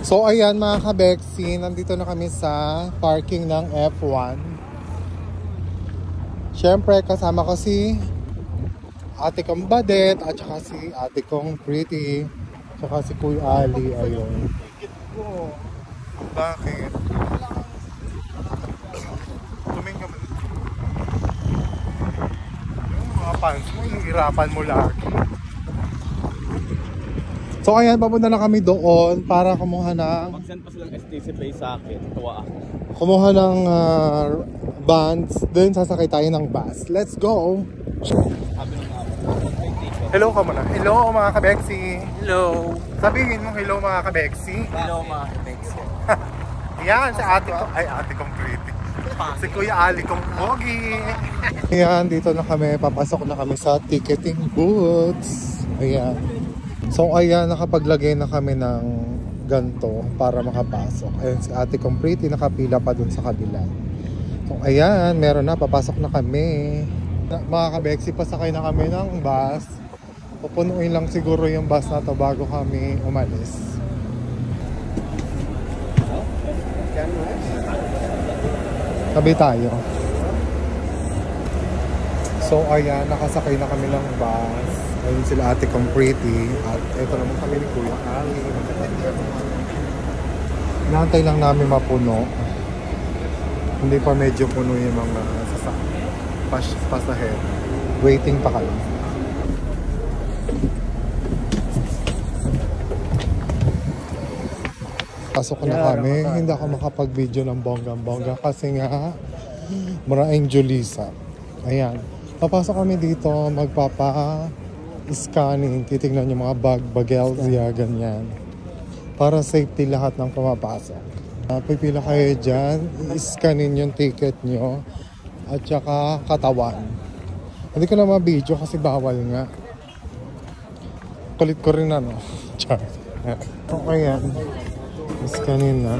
So ayan mga ka-Bexy, nandito na kami sa parking ng F1. Siyempre kasama ko si ate kong Badet at saka si ate kong Pretty at saka si Kuya Ali. Ayun. Bakit? Tumingin ka man. Yung mga pants mo, hihirapan mo lagi. So ayan, papunta na kami doon para kumuha ng... Mag-send pa silang STC Pay sa akin, tuwa ako. Kumuha ng bands, then sasakay tayo ng bus. Let's go! Hello ka muna. Hello mga ka-Bexy. Hello! Sabihin mo hello mga ka-Bexy. Hello mga ka-Bexy. Yan, si ate ko. Ay, ate kong Pretty. Si Kuya Ali kong Pogi. Ayan, dito na kami. Papasok na kami sa ticketing booths. Ayan. So ayan, nakapaglagay na kami ng ganto para makapasok. Ayan, si ate kong Pretty nakapila pa dun sa kabila. So ayan, meron na, papasok na kami. Mga ka-Bexy, pasakay na kami ng bus. Pupunuin lang siguro yung bus na to bago kami umalis. Tabi tayo. So ayan, nakasakay na kami ng bus. Ayun sila ate kong Pretty. At ito naman kami ni Kuya Ali. Inaantay lang namin mapuno. Hindi pa medyo puno yung mga pasaher. Waiting pa kami. Pasok na kami. Hindi ako makapag-video ng bonggang-bongga kasi nga maraming Julissa. Ayan. Papasok kami dito, magpapa-scanning. Titignan yung mga bagelsia, ganyan. Para safety lahat ng pumapasok. Pipila kayo dyan, i-scanin yung ticket nyo at saka katawan. Hindi ko na ma-video kasi bawal nga. Kulit ko rin ano. Char. Okay yan. I-scanin na.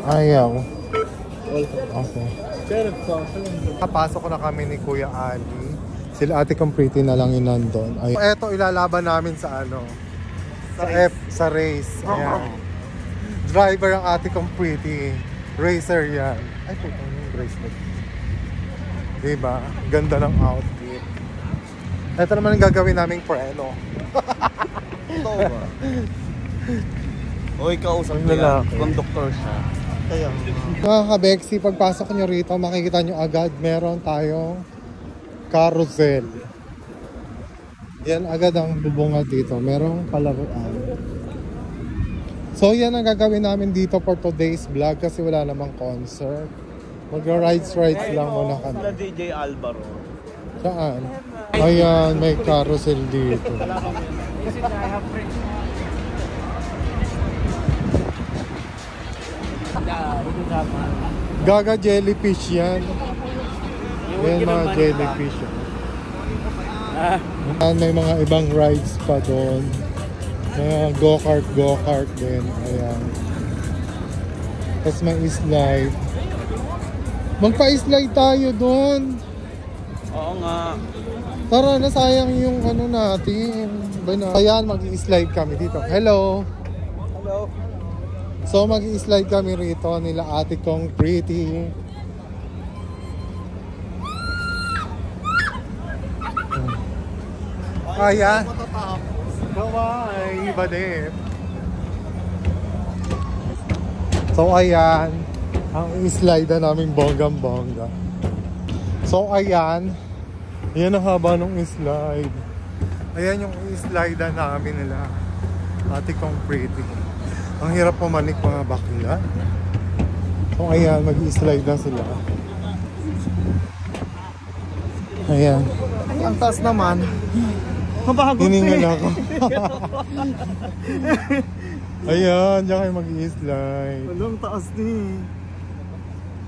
Ayaw. Okay. Kapasok na kami ni Kuya Ali. Sila ate kong Pretty na lang yun nandun. Ito ilalaban namin sa ano. Sa race. Ayan. Driver ang ate kong Pretty. Racer yan. Ay, puto yung bracelet. Diba? Ganda ng outfit. Ito naman ang gagawin naming preno. Ito ba? Uy, kausap niya. Conductor siya. Kaya. Mga ka-Bexy, pagpasok nyo rito, makikita nyo agad meron tayong carousel. Yan agad ang bubunga dito. Merong palaruan. So yan ang gagawin namin dito for today's vlog kasi wala namang concert. Mag-rides lang muna kami. Sila DJ Alvaro. Saan? Ayan, may carousel dito. Gaga jellyfish yan. Yan mga jellyfish yan. May mga ibang rides pa doon. May go-kart din. Ayan. Tapos may slide. Magpa-slide tayo doon. Oo nga. Tara, nasayang yung ano natin. Ayan, mag-i-slide kami dito. Hello. Hello. So mag-i-slide kami rito nila ate kong Pretty. Ayan. Bye, Badet. So ayan, ang slide na namin bonggang-bongga. So ayan, yan ang haba ng slide. Ayan yung slide na namin nila ate kong Pretty. Ang hirap pumanik mga bakla. So ayan, mag-i-slide na sila. Ayan. Ang taas naman. Mabagot hiningal ako. Ayan, diyan kayo mag-i-slide. Walang taas ni.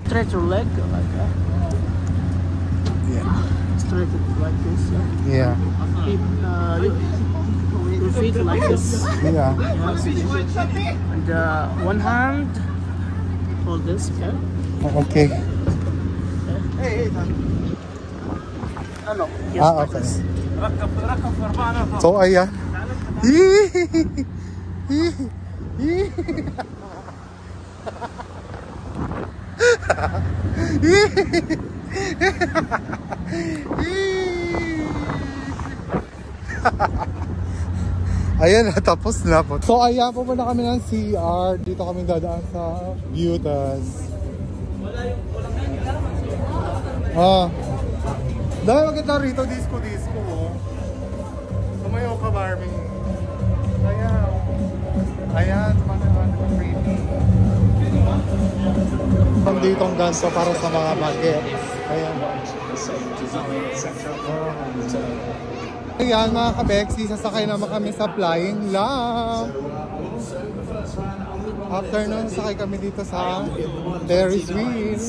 Stretch your leg like that. Yeah. Stretch it like this. Yeah. Keep your feet like this. Yeah. And one hand hold this. Okay. Hey. Ano? Yes, Okay. So ayan. Ayan na, tapos na po. So ayan, pumunta kami ng CR. Dito kami dadaan sa Butas. Dahil maganda rito, disco. Tumayo ka, Barbie. Ayan, tumayo ka, pretty. Dito ang ganso para sa mga bagets. Ayan. Ayan mga kabeksi, sasakay naman kami sa Flying Lamp. After nun, sakay kami dito sa Ferris wheel.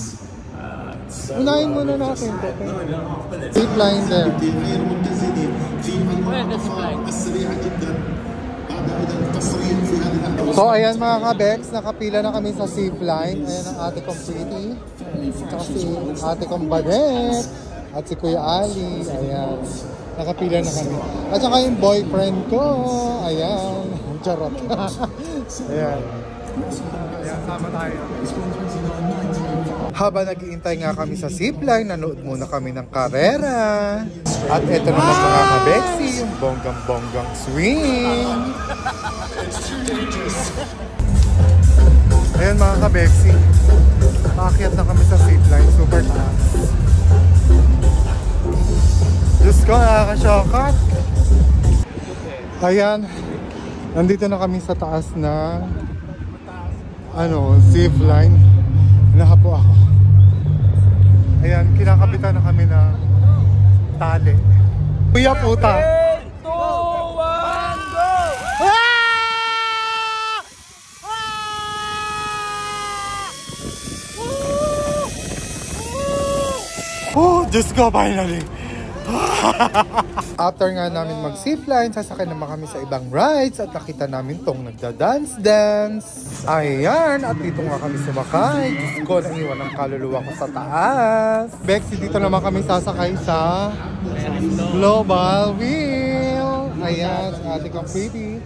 Unahin muna natin ito. Zip line there. So ayan mga kabeks, nakapila na kami sa zip line. Ayan ang ate kong pretty. Tsaka si ate kong badet. At si Kuya Ali. Ayan. Nakapila na kami. At saka yung boyfriend ko. Ayan. Charot. Ayan. Ayan, sama tayo. Habang nag-iintay nga kami sa zipline, nanood muna kami ng karera. At eto naman mga kabeksi, yung bonggang-bonggang swing. Ayan mga kabeksi. Maakyat na kami sa zipline. Super taas. Diyos ko, nakakasyokat. Ayan. Nandito na kami sa taas na zipline. Nahapo ako. Ayan, kinakapitan na kami na tali. Kuya puta. 3, 2, 1, go! Oh, Diyos ko, finally. After nga namin mag-zipline, sasakay naman kami sa ibang rides at nakita namin tong nagda-dance-dance. Ayan, at dito nga kami sumakay. Diyos ko, naiwan ang kaluluwa ko sa taas. Bexy, dito naman kami sasakay sa Global Wheel. Ayan, si ate kong pretty.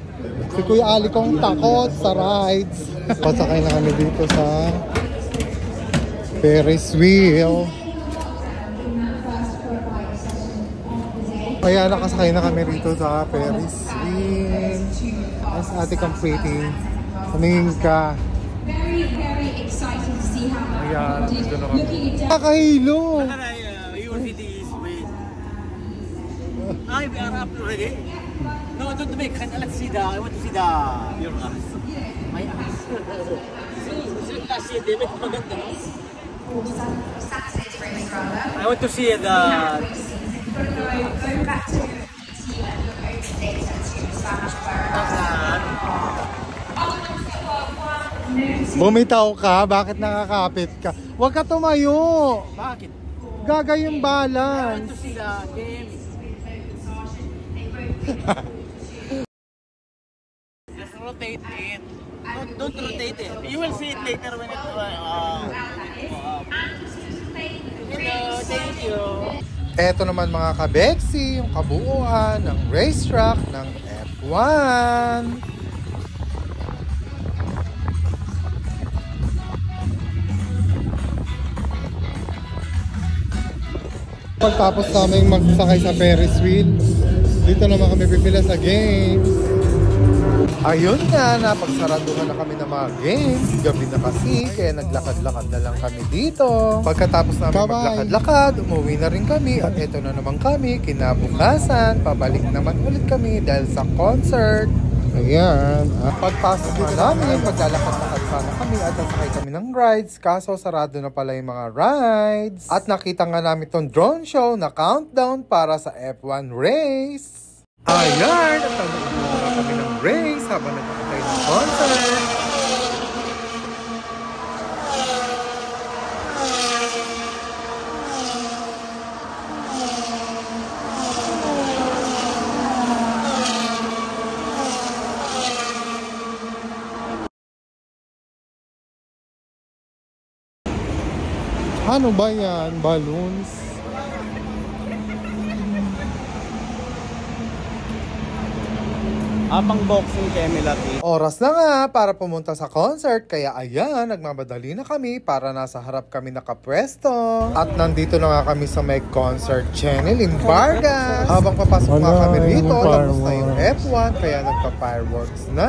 Si Kuya Ali kong takot sa rides. Pasakay na kami dito sa Ferris wheel. Kaya nakasakay na kami rito sa Ferris wheel. As ate kang pretty. Tumingin ka. Very excited to see how Ayan, dito na kami. Nakahilo! We are up already. No, don't make. Let's see I want to see your ass. My ass. See, David, maganda. I want to see the... Bumitaw ka? Bakit nakakapit ka? Huwag ka tumayo! Bakit? Gaga yung I want balance! to see the game. Just rotate it. Don't rotate it. You will see it later when it thank you. Eto naman mga kabeksi, yung kabuuan ng racetrack ng F1. Pagtapos namin magsakay sa Ferris wheel, dito naman kami pipila sa games. Ayun nga, napagsaraduhan na kami ng mga games. Gabi na kasi, kaya naglakad-lakad na lang kami dito. Pagkatapos namin maglakad-lakad, umuwi na rin kami. At eto na naman kami, kinabukasan. Pabalik naman ulit kami dahil sa concert. Ayan. Pagpasok na namin, maglalakad-lakad sana kami at sasakay kami ng rides. Kaso sarado na pala yung mga rides. At nakita nga namin tong drone show na countdown para sa F1 race. Ayan! At nanood muna kami ng race habang nagkakatay ng concert. Ano ba yan? Balloons? Apang boxing Kemelati. Oras na nga para pumunta sa concert, kaya ayan, nagmamadali na kami para nasa harap kami nakapwesto. At nandito na nga kami sa may concert channel in Vargas. Habang papasok nga kami rito, tapos na yung F1, kaya nagpa-fireworks na.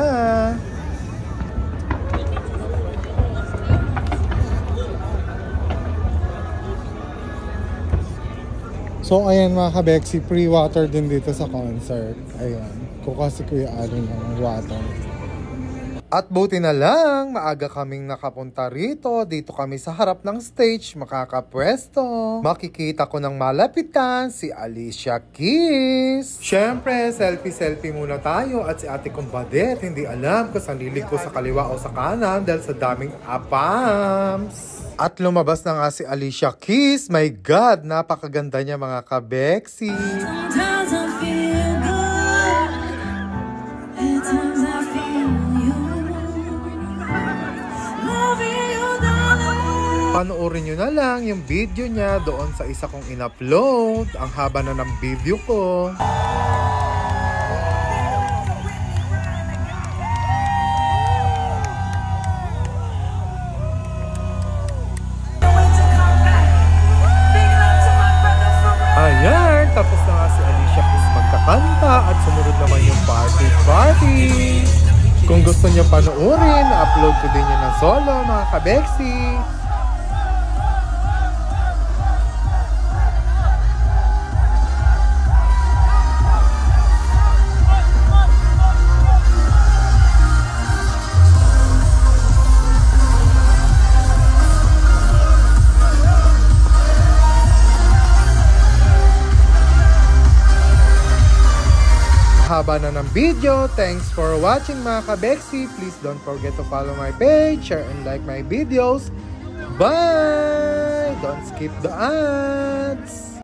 So ayan mga kabeksi, free water din dito sa concert. Ayan, kukuha si Kuya Ali ng water. At buti na lang, maaga kaming nakapunta rito. Dito kami sa harap ng stage, makakapwesto. Makikita ko ng malapitan si Alicia Keys. Syempre, selfie-selfie muna tayo. At si ate kong Badet, hindi alam kung saan lilig ko sa kaliwa o sa kanan dahil sa daming apams. At lumabas na nga si Alicia Keys. My God, napakaganda niya mga kabeksi. Panoorin nyo na lang yung video niya doon sa isa kong in-upload. Ang haba na ng video ko. Ayan, tapos na nga si Alicia Keys magkakanta at sumunod naman yung party. Kung gusto nyo panoorin, upload ko din yun ng solo mga kabeksi. Haba na ng video. Thanks for watching mga kabeksi. Please don't forget to follow my page, share and like my videos. Bye! Don't skip the ads!